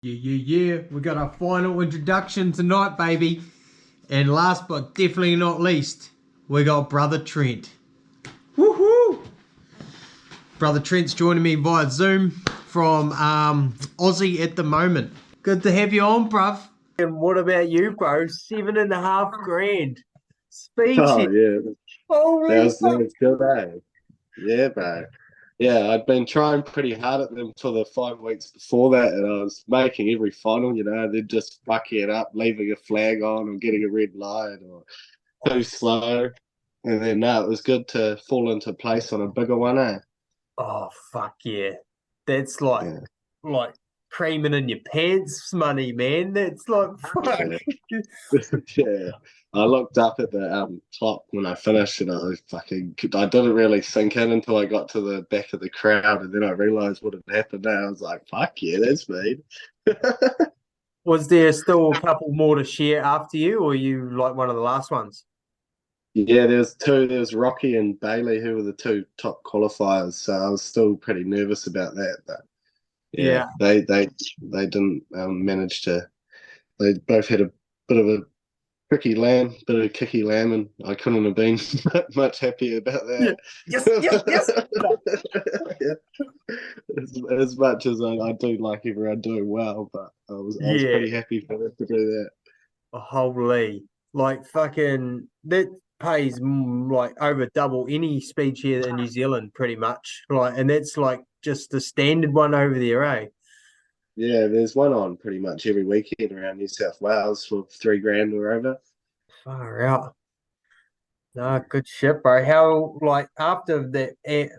Yeah. We got our final introduction tonight, baby. And last but definitely not least, we got Brother Trent. Woohoo! Brother Trent's joining me via Zoom from Aussie at the moment. Good to have you on, bruv. And what about you, bro? 7.5 grand. Oh Speechy. yeah, Holy that fuck. was good, eh? Yeah, bro. Yeah, I'd been trying pretty hard at them for the 5 weeks before that, and I was making every final. They'd just fuck it up, leaving a flag on or getting a red light or too slow. And then no, it was good to fall into place on a bigger one, eh? Oh, fuck yeah. That's like Yeah, like creaming in your pants money, man. That's like fuck. yeah. Yeah. I looked up at the clock when I finished, and I didn't really sink in until I got to the back of the crowd, and then I realized what had happened. And I was like, "Fuck yeah, that's me." Was there still a couple more to share after you, or you like one of the last ones? Yeah, there's two. There's Rocky and Bailey, who were the two top qualifiers. So I was still pretty nervous about that. But yeah, Yeah. they didn't manage to. They both had a bit of a bit of a kicky lamb, and I couldn't have been much happier about Yeah. that. Yes. Yeah. As much as I do like everyone doing well, but I was Yeah. pretty happy for them to do that. Holy. Like fucking that pays like over double any speed here in New Zealand, pretty much. Like, and that's like just the standard one over there, eh? Yeah, there's one on pretty much every weekend around New South Wales for 3 grand or over. Far out. No, good shit, bro. How like after that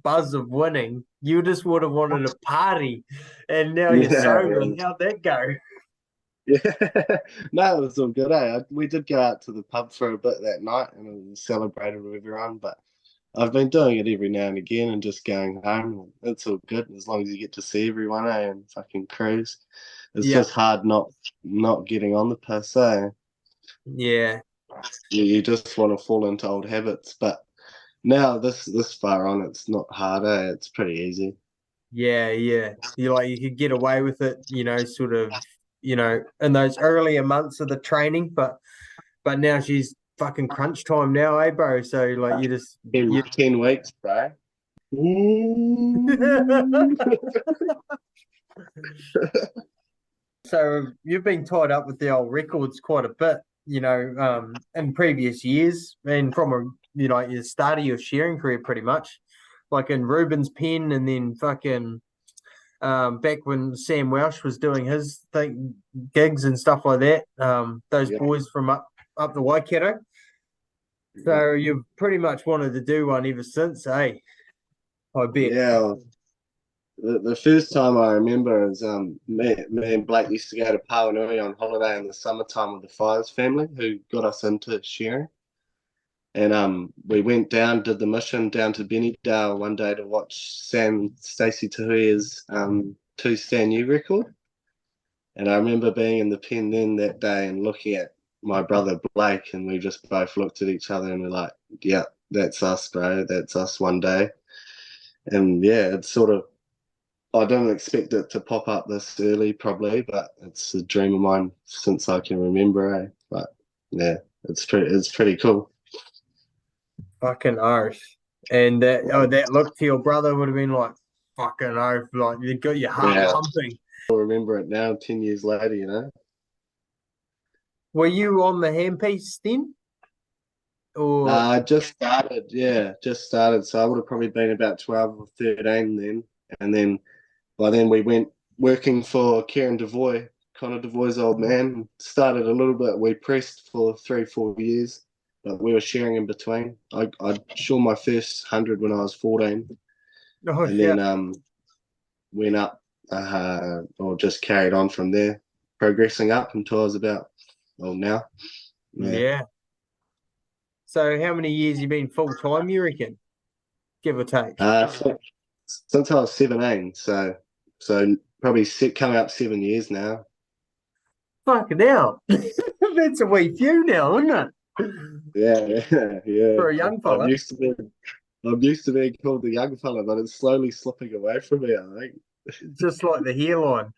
buzz of winning, you just would have wanted a party, and now you're Yeah, sober. yeah. How'd that go? Yeah, no, it was all good. We did go out to the pub for a bit that night and it was celebrated with everyone. But I've been doing it every now and again and just going home. It's all good as long as you get to see everyone, and fucking cruise. It's Yeah, just hard not getting on the piss, eh? yeah, You just want to fall into old habits. But now this far on, it's not hard, eh? It's pretty easy. yeah. You could get away with it, sort of, in those earlier months of the training, but now she's fucking crunch time now, eh, bro? So like you just In you 10 weeks, bro. Ooh. so you've been tied up with the old records quite a bit, in previous years and from your start of your sharing career pretty much. Like in Ruben's pen and then fucking back when Sam Welsh was doing his thing gigs and stuff like that. Those Yeah. boys from up the Waikato. So you've pretty much wanted to do one ever since, eh? I bet. Yeah, the first time I remember is me and Blake used to go to Pawanui on holiday in the summertime with the Fires family, who got us into sharing. And we went down, did the mission down to Bennydale one day to watch Sam Stacey Tahuia's two stand new record. And I remember being in the pen then that day and looking at my brother Blake, and we just both looked at each other and we're like, "Yeah, that's us, bro. That's us one day." And yeah, it's sort of I didn't expect it to pop up this early, probably, but it's a dream of mine since I can remember. But yeah, it's pretty cool. Fucking oath. And that look to your brother would have been like fucking oath, like you got your heart Yeah, pumping. I remember it now, 10 years later. Were you on the handpiece then? Or Just started, yeah, just started. So I would have probably been about 12 or 13 then, and then by then we went working for Kieran Devoy, Connor Devoy's old man. Started a little bit. We pressed for 3 4 years, but we were sharing in between. I shot my first 100 when I was 14, oh and shit. then went up or just carried on from there, progressing up until I was about now. Yeah. Yeah. So how many years you been full time, you reckon? Give or take. Since I was 17, so probably coming up 7 years now. Fucking hell. That's a wee few now, isn't it? Yeah. For a young I'm fella. used to being called the young fella, but it's slowly slipping away from me, I think. Just like the hairline.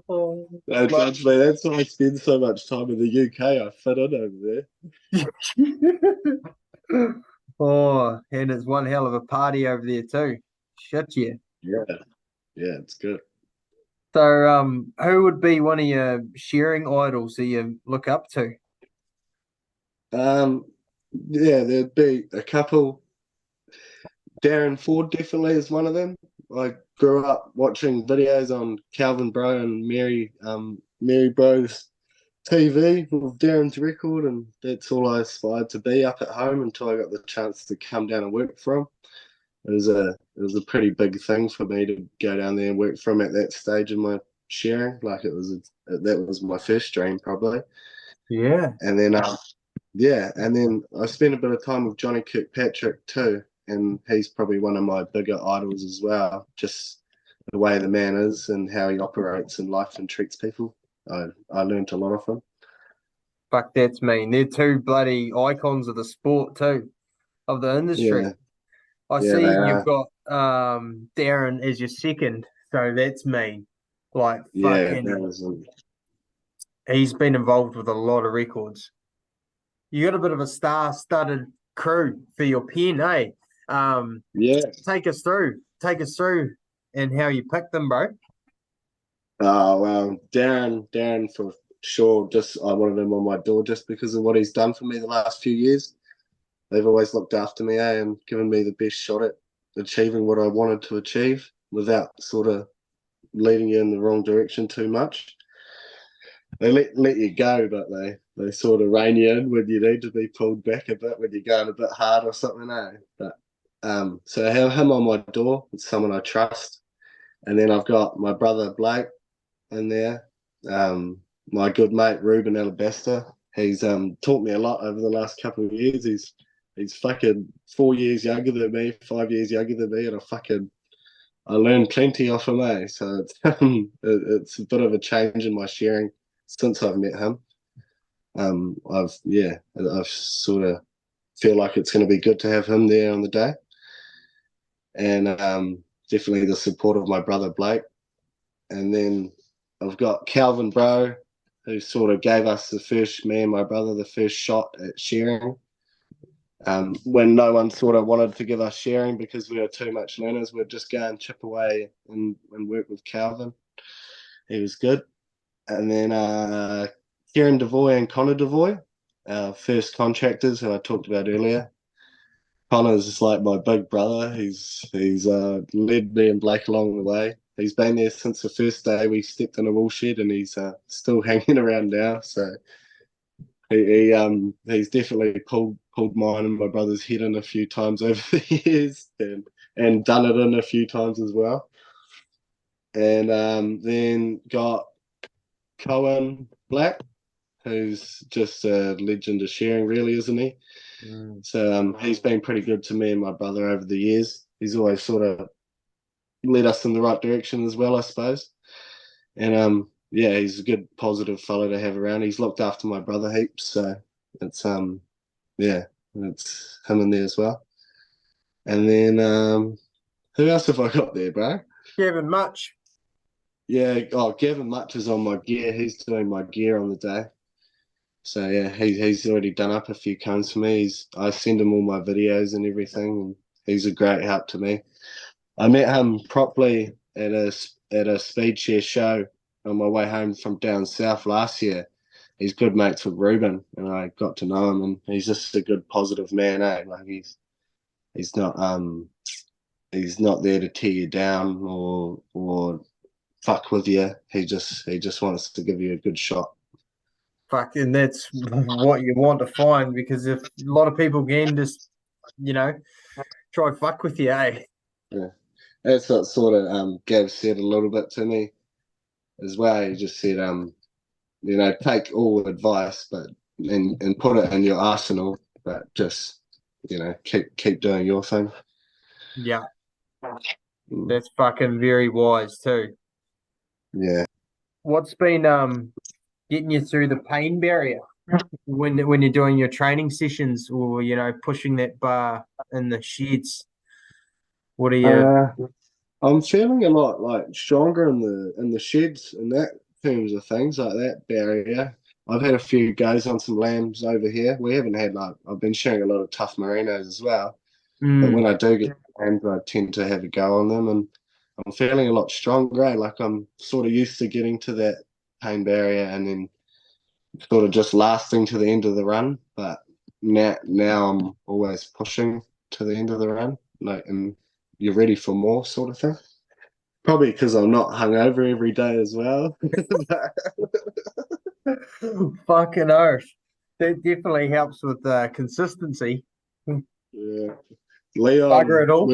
Oh, don't judge me. That's why I spend so much time in the UK. I fit in over Oh, and it's one hell of a party over there too. Shit, yeah. there. Yeah, yeah, it's good. So, who would be one of your sharing idols that you look up to? Um, yeah, there'd be a couple. Darren Ford definitely is one of them. I grew up watching videos on Calvin Bro and Mary Bro's TV with Darren's record, and that's all I aspired to be up at home until I got the chance to come down and work for him. It was a pretty big thing for me to go down there and work for him at that stage in my sharing. Like that was my first dream probably. Yeah. And then yeah, and then I spent a bit of time with Johnny Kirkpatrick too, and he's probably one of my bigger idols as well. Just the way the man is and how he operates in life and treats people. I learned a lot of him. Fuck, that's mean. They're two bloody icons of the sport too, of the industry. Yeah, I yeah, see they you've are. got Darren as your second, so that's mean. Like Yeah, that fucking, was he's been involved with a lot of records. You got a bit of a star-studded crew for your pen, eh? yeah. Take us through, and how you picked them, bro. Oh well, Darren for sure. Just I wanted him on my door just because of what he's done for me the last few years. They've always looked after me, and given me the best shot at achieving what I wanted to achieve without sort of leading you in the wrong direction too much. They let you go, but they sort of rein you in when you need to be pulled back a bit when you're going a bit hard or something, eh? But so I have him on my door. It's someone I trust, and then I've got my brother Blake in there. My good mate Ruben Alabaster. He's taught me a lot over the last couple of years. He's fucking 4 years younger than me, 5 years younger than me, and I learned plenty off him, eh? So it's a bit of a change in my sharing since I've met him. I've sort of feel like it's going to be good to have him there on the day, and definitely the support of my brother Blake, and then I've got Calvin Bro, who sort of gave us me and my brother, the first shot at sharing. When no one sort of wanted to give us sharing because we were too much learners, we'd just go and chip away and work with Calvin. He was good. And then Kieran Devoy and Connor Devoy, our first contractors who I talked about earlier. Connor's just like my big brother. He's led me and Blake along the way. He's been there since the first day we stepped in a wool shed, and he's still hanging around now. So he's definitely pulled mine and my brother's head in a few times over the years, and done it in a few times as well. And then got Cohen Black, who's just a legend of sharing, really, isn't he? So he's been pretty good to me and my brother over the years. He's always sort of led us in the right direction as well, I suppose. And yeah, he's a good positive fellow to have around. He's looked after my brother heaps, so it's yeah, it's him in there as well. And then who else have I got there, bro? Kevin Much. Yeah, Gavin Much is on my gear. He's doing my gear on the day. So yeah, he's already done up a few cones for me. I send him all my videos and everything, and he's a great help to me. I met him properly at a speed share show on my way home from down south last year. He's good mates with Ruben, and I got to know him, and he's just a good, positive man, eh? Like he's not he's not there to tear you down or fuck with you. He just wants to give you a good shot. Fucking, that's what you want to find, because if a lot of people can just, you know, try fuck with you, eh? Yeah. That's what sort of Gav said a little bit to me as well. He just said, take all advice, but and put it in your arsenal, but just keep doing your thing. Yeah, Mm. that's fucking very wise too. Yeah. What's been getting you through the pain barrier when you're doing your training sessions, or pushing that bar in the sheds? What are you? I'm feeling a lot like stronger in the sheds and that terms of things like that barrier. I've had a few goes on some lambs over here. We haven't had like I've been sharing a lot of tough merinos as well. But Mm. when I do get lambs, I tend to have a go on them, and I'm feeling a lot stronger. Like I'm sort of used to getting to that pain barrier and then sort of just lasting to the end of the run. But now I'm always pushing to the end of the run, like, and you're ready for more sort of thing. Probably because I'm not hungover every day as well. Fucking oath. That definitely helps with consistency. Yeah, Bugger Leon. it all.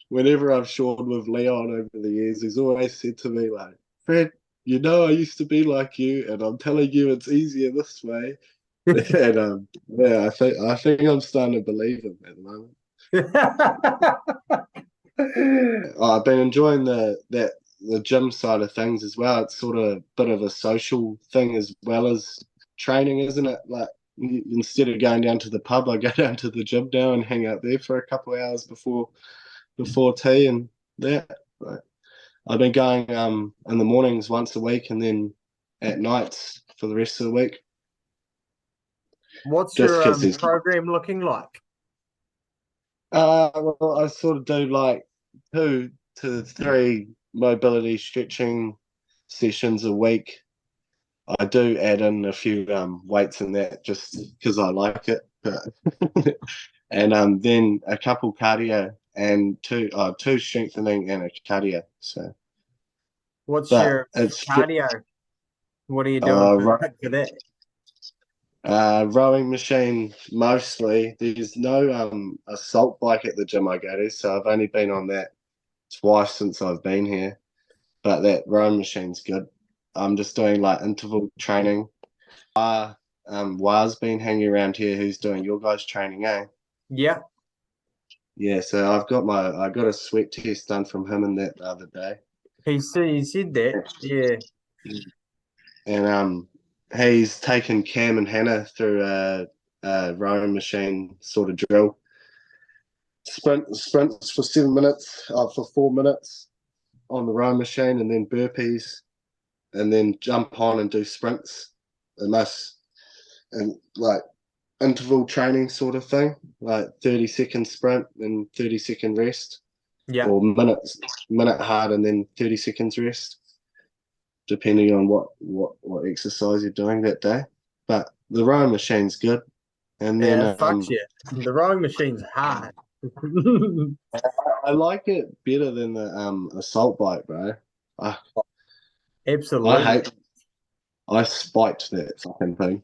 Whenever I've shorn with Leon over the years, he's always said to me like, "Fred, you know I used to be like you, and I'm telling you it's easier this way." And yeah, I think I'm starting to believe him at the moment. I've been enjoying the gym side of things as well. It's sort of a bit of a social thing as well as training, isn't it? Like instead of going down to the pub, I go down to the gym now and hang out there for a couple of hours before tea and that. Like, I've been going in the mornings once a week and then at nights for the rest of the week. What's Just your because there's program looking like? well, I sort of do like 2 to 3 mobility stretching sessions a week. I do add in a few weights in that just because I like it. And then a couple cardio and two strengthening and a cardio. So, What's but your it's cardio? What are you doing for that? Rowing machine mostly. There's no assault bike at the gym I go to, so I've only been on that twice since I've been here. But that rowing machine's good. I'm just doing like interval training. Waz been hanging around here who's doing your guys' training, eh? Yeah, Yeah, so I got a sweat test done from him and that the other day. he said that. Yeah, And he's taken Cam and Hannah through a rowing machine sort of drill. Sprints for 7 minutes, for 4 minutes on the rowing machine, and then burpees, and then jump on and do sprints, and like interval training sort of thing, like 30-second sprint and 30-second rest, yeah, or minute hard and then 30 seconds rest, depending on what exercise you're doing that day. But the rowing machine's good, and then yeah. Fucks you. The rowing machine's hard. I like it better than the assault bike, bro. I I Absolutely. hate I spiked that fucking thing.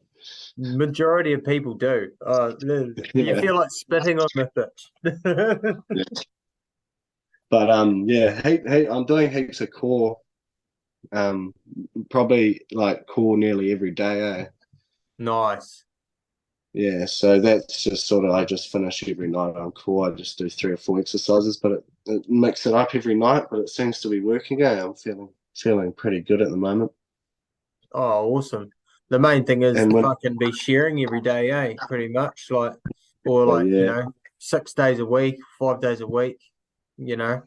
Majority of people do. You Yeah. feel like spitting on the pitch. Yeah. But yeah, I'm doing heaps of core, um, probably like core nearly every day, eh? Nice. Yeah, so that's just sort of I just finish every night on core. I just do 3 or 4 exercises, but it mix it up every night. But it seems to be working. Eh? I'm feeling pretty good at the moment. Oh, awesome. The main thing is And to when fucking be sharing every day, eh? Pretty much, like, or oh like, yeah, 6 days a week, 5 days a week. You know,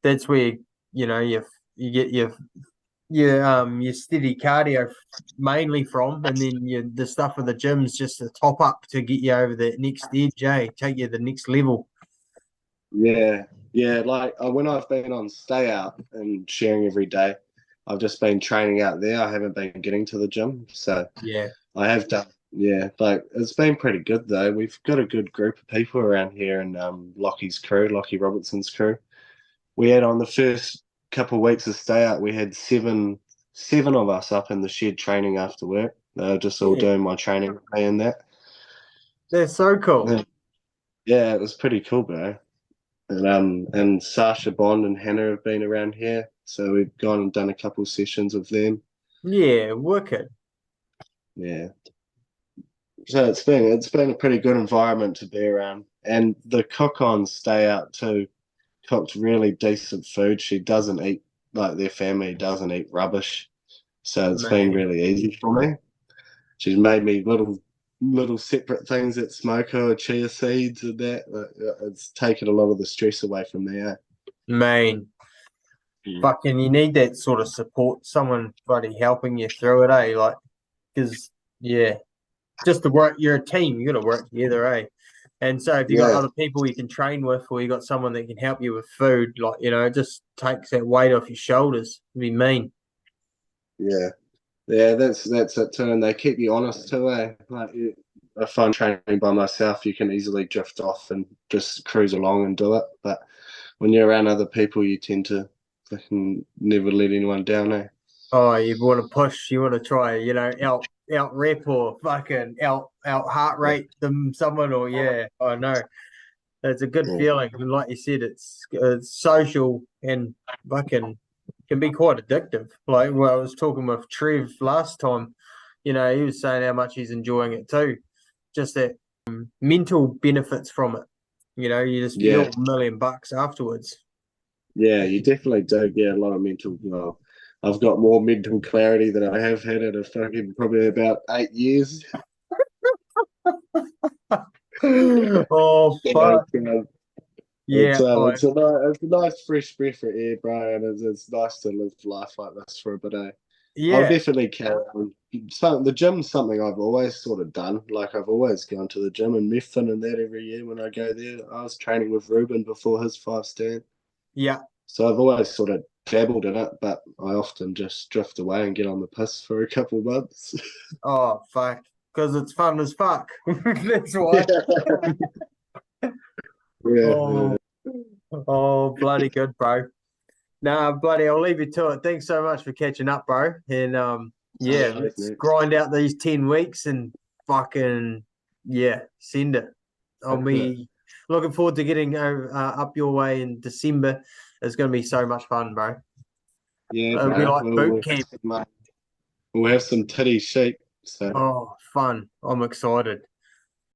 that's where you get your steady cardio mainly from, and then the stuff with the gym's just a top up to get you over the next edge, eh? Take you to the next level. yeah. Like when I've been on stay out and sharing every day, I've just been training out there. I haven't been getting to the gym, so Yeah, I have done. Yeah, like it's been pretty good though. We've got a good group of people around here, and Lockie's crew, Lockie Robertson's crew. We had on the first couple of weeks of stay out, we had seven of us up in the shed training after work. They were just all yeah, doing my training and that. that's so cool. Yeah, it was pretty cool, bro. And Sasha Bond and Hannah have been around here, so we've gone and done a couple sessions with them. Yeah, wicked. Yeah, so it's been a pretty good environment to be around, and the cook-ons stay out too. Cooked really decent food. She doesn't eat like their family doesn't eat rubbish, so it's been Man, really easy for me. She's made me little little separate things at Smoko or chia seeds and that. It's taken a lot of the stress away from there. Man, fucking, you need that sort of support, someone bloody helping you through it, eh? Like, because, yeah, just to work, you're a team, you got to work together, eh? And so if you got Yeah. other people you can train with, or you got someone that can help you with food, like, it just takes that weight off your shoulders. It'd be mean. Yeah. Yeah, that's it too, and they keep you honest too, eh? Like, if I'm training by myself, you can easily drift off and just cruise along and do it. But when you're around other people, you tend to fucking never let anyone down, eh? Oh, you want to push, you want to try, out rep or fucking out heart rate them someone, or I know. It's a good Yeah. feeling. And like you said, it's social and fucking can be quite addictive. Like, well, I was talking with Trev last time, he was saying how much he's enjoying it too. Just that mental benefits from it. You just feel $1,000,000 afterwards. Yeah, you definitely do get a lot of mental. Well, I've got more mental clarity than I have had in a fucking probably about 8 years. Oh, fuck. Yeah. It's a nice fresh breath of air, bro, and it's nice to live life like this for a bit. I'll Yeah. definitely carry on. So the gym's something I've always sort of done. Like I've always gone to the gym and Methven and that every year when I go there. I was training with Ruben before his 5 stand. Yeah. So I've always sort of dabbled in it, but I often just drift away and get on the piss for a couple of months. Oh, fuck. Because it's fun as fuck. That's why. Yeah. Oh, bloody good, bro. Nah, bloody, I'll leave you to it. Thanks so much for catching up, bro. And let's grind out these 10 weeks and fucking send it. I'll be looking forward to getting up your way in December. It's going to be so much fun, bro. Yeah, It'll be bro. like boot camp. We'll have some titty sheep. So Oh, fun. I'm excited.